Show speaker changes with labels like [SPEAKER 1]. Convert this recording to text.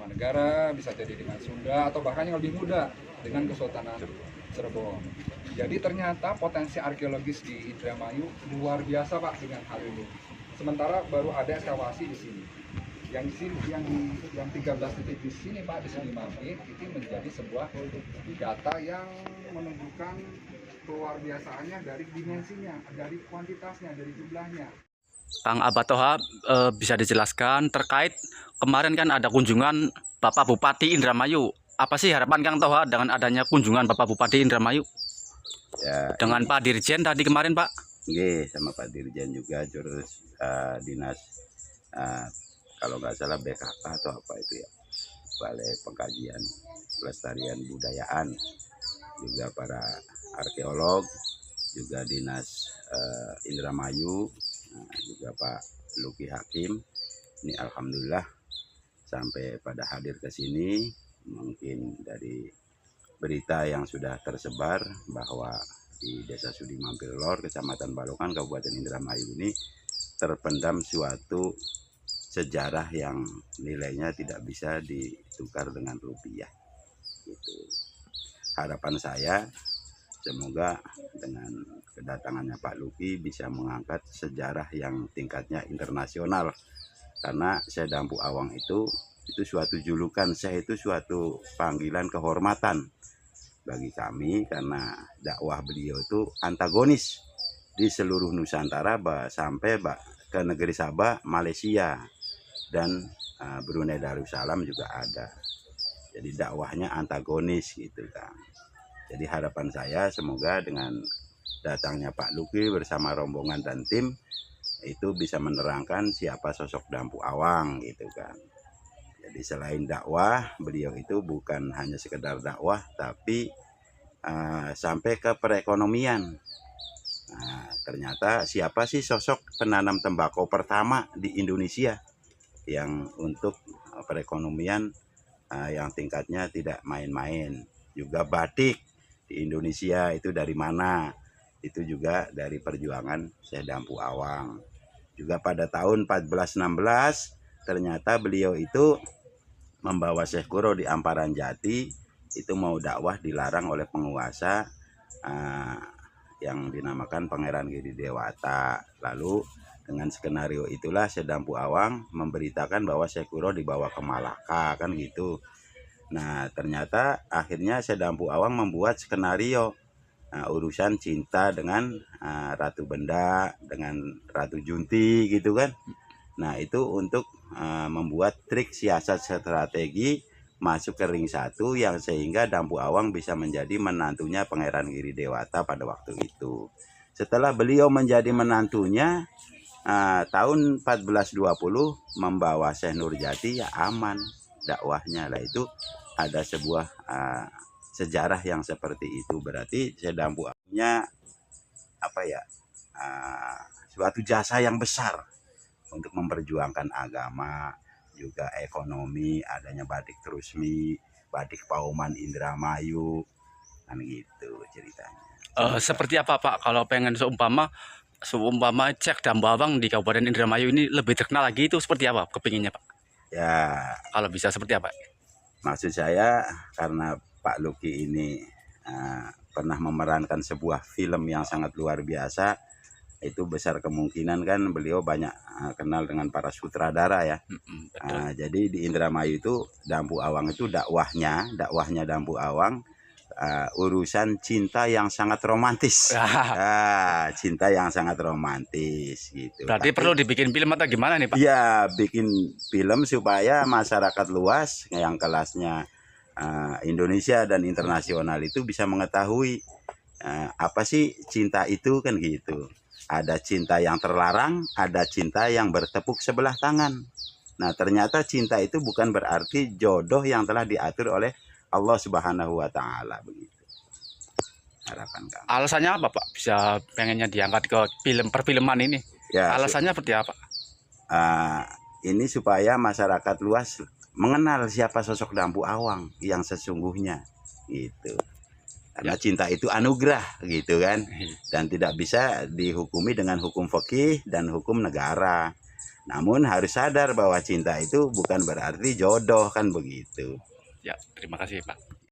[SPEAKER 1] Tarumanegara, bisa jadi dengan Sunda, atau bahkan yang lebih muda dengan Kesultanan Cirebon. Jadi ternyata potensi arkeologis di Indramayu luar biasa Pak dengan hal ini. Sementara baru ada ekskavasi di sini. Yang di sini, yang 13 titik di sini Pak, di sini Mabit, itu menjadi sebuah data yang menunjukkan keluar biasaannya dari dimensinya, dari kuantitasnya, dari jumlahnya.
[SPEAKER 2] Kang Abah Toha, bisa dijelaskan terkait kemarin kan ada kunjungan Bapak Bupati Indramayu. Apa sih harapan Kang Toha dengan adanya kunjungan Bapak Bupati Indramayu?
[SPEAKER 3] Ya,
[SPEAKER 2] Dengan Pak Dirjen tadi kemarin Pak?
[SPEAKER 3] Nggih, sama Pak Dirjen juga jurus dinas kalau nggak salah BKK atau apa itu ya, Balai Pengkajian Pelestarian Budayaan, juga para arkeolog, juga dinas Indramayu, juga Pak Luki Hakim. Ini alhamdulillah sampai pada hadir ke sini. Mungkin dari berita yang sudah tersebar bahwa di Desa Sudi Mampir Lor, Kecamatan Balongan, Kabupaten Indramayu ini terpendam suatu sejarah yang nilainya tidak bisa ditukar dengan rupiah. Gitu. Harapan saya semoga dengan kedatangannya Pak Luki bisa mengangkat sejarah yang tingkatnya internasional, karena Syekh Dampu Awang itu suatu julukan, Syekh itu suatu panggilan kehormatan bagi kami, karena dakwah beliau itu antagonis di seluruh Nusantara sampai ke negeri Sabah, Malaysia, dan Brunei Darussalam juga ada. Jadi dakwahnya antagonis gitu kan. Jadi harapan saya semoga dengan datangnya Pak Luki bersama rombongan dan tim itu bisa menerangkan siapa sosok Dampu Awang gitu kan. Jadi selain dakwah, beliau itu bukan hanya sekedar dakwah, tapi sampai ke perekonomian. Nah, ternyata siapa sih sosok penanam tembakau pertama di Indonesia yang untuk perekonomian yang tingkatnya tidak main-main. Juga batik di Indonesia itu dari mana? Itu juga dari perjuangan Syekh Dampu Awang. Juga pada tahun 1416 ternyata beliau itu membawa Syekh Guru di Amparan Jati, itu mau dakwah dilarang oleh penguasa yang dinamakan Pangeran Giri Dewata. Lalu dengan skenario itulah Syekh Dampu Awang memberitakan bahwa Syekh Guru dibawa ke Malaka kan gitu. Nah ternyata akhirnya Syekh Dampu Awang membuat skenario urusan cinta dengan Ratu Benda, dengan Ratu Junti gitu kan. Nah itu untuk membuat trik siasat strategi masuk ke ring 1 yang sehingga Dampu Awang bisa menjadi menantunya Pangeran Giri Dewata pada waktu itu. Setelah beliau menjadi menantunya tahun 1420 membawa Syekh Nurjati, ya aman dakwahnya lah. Itu ada sebuah sejarah yang seperti itu. Berarti Syekh Dampu Awangnya apa ya, suatu jasa yang besar untuk memperjuangkan agama, juga ekonomi, adanya batik Trusmi, batik Pauman Indramayu, kan gitu ceritanya.
[SPEAKER 2] Seperti apa Pak kalau pengen seumpama cek Dampu Awang di Kabupaten Indramayu ini lebih terkenal lagi, itu seperti apa kepinginnya Pak?
[SPEAKER 3] Ya,
[SPEAKER 2] Kalau bisa seperti apa?
[SPEAKER 3] maksud saya karena Pak Luki ini pernah memerankan sebuah film yang sangat luar biasa, itu besar kemungkinan kan beliau banyak kenal dengan para sutradara ya. Jadi di Indramayu itu Dampu Awang itu dakwahnya Dampu Awang urusan cinta yang sangat romantis. Cinta yang sangat romantis gitu.
[SPEAKER 2] Berarti perlu dibikin film atau gimana nih Pak?
[SPEAKER 3] Iya, bikin film supaya masyarakat luas yang kelasnya Indonesia dan internasional itu bisa mengetahui apa sih cinta itu kan gitu. Ada cinta yang terlarang, ada cinta yang bertepuk sebelah tangan. Nah ternyata cinta itu bukan berarti jodoh yang telah diatur oleh Allah Subhanahu wa Ta'ala, begitu. Harapan kami.
[SPEAKER 2] Alasannya apa Pak bisa pengennya diangkat ke film perfilman ini?
[SPEAKER 3] Ya,
[SPEAKER 2] alasannya seperti apa?
[SPEAKER 3] Ini supaya masyarakat luas mengenal siapa sosok Dampu Awang yang sesungguhnya, gitu. Karena cinta itu anugerah gitu kan, dan tidak bisa dihukumi dengan hukum fikih dan hukum negara. Namun harus sadar bahwa cinta itu bukan berarti jodoh, kan begitu.
[SPEAKER 2] Ya, terima kasih Pak.